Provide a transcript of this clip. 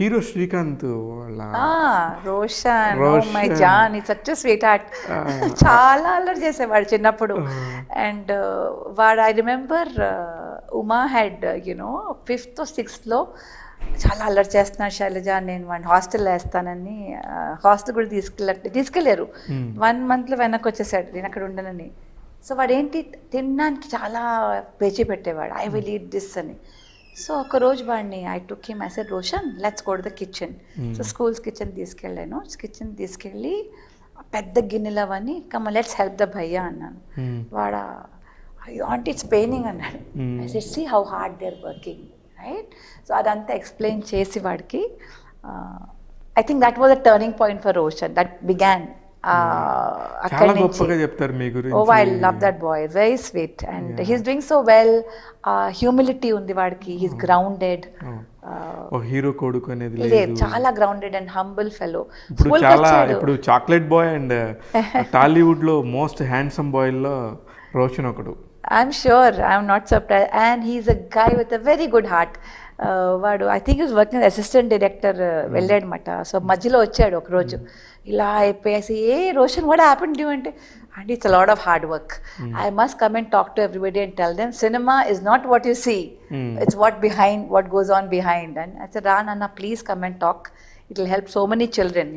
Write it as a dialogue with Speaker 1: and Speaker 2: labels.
Speaker 1: Hero Srikanth వాళ్ళ
Speaker 2: Roshan oh my
Speaker 1: Roshan.
Speaker 2: జాన్ ఈ సచ్ స్వీట్ హార్ట్. చాలా అల్లరి చేసేవాడు చిన్నప్పుడు. అండ్ వాడు I remember Uma had you know 5th or 6th చాలా అల్లరి చేస్తున్నాడు శైలజ, నేను వాడిని హాస్టల్లో వేస్తానని హాస్టల్ కూడా తీసుకెళ్ళారు. 1 monthలో వెనక్కి వచ్చేసాడు నేను అక్కడ ఉండనని. సో వాడు ఏంటి తినడానికి చాలా పేచీ పెట్టేవాడు, ఐ విల్ ఈట్ దిస్ అని. సో ఒకరోజు వాడిని I took him, I said Roshan let's go to the kitchen. So schools kitchen తీసుకెళ్ళాను. కిచెన్ తీసుకెళ్ళి పెద్ద గిన్నెలు అవన్నీ కమ్ లెట్స్ హెల్ప్ ద భయ్యా అన్నాను. వాడు ఆంటీ ఇట్స్ పెయినింగ్ అన్నాడు. I said see how hard they are working right. So అదంతా ఎక్స్ప్లెయిన్ చేసి వాడికి I think that was a turning point for Roshan. That began
Speaker 1: చాలా గొప్పగా చెప్తారు మీ గురించి.
Speaker 2: Oh I love that boy, very sweet and he's doing so well. Humility ఉంది వాడికి, హీస్ గ్రౌండెడ్.
Speaker 1: హీరో కొడుకు అనేది
Speaker 2: లేదు, చాలా గ్రౌండెడ్ అండ్ హంబుల్ ఫెలో.
Speaker 1: ఇప్పుడు చాలా ఇప్పుడు చాక్లెట్ బాయ్ అండ్ టాలీవుడ్ లో మోస్ట్ హ్యాండ్సమ్ బాయ్ లో రోషన్ ఒకడు.
Speaker 2: I'm sure, I'm not surprised. And he's a guy with a very good heart. వాడు I think is working assistant director వెళ్ళాడనమాట. సో మధ్యలో వచ్చాడు ఒకరోజు, ఇలా అయిపోయేసి ఏ రోషన్ వాట్ హ్యాపెన్ డ్యూ అంటే, and it's a lot of hard work. I must come and talk to everybody and tell them cinema is not what you see, it's what goes on behind. And I said రా నాన్న please come and talk, it will help so many children,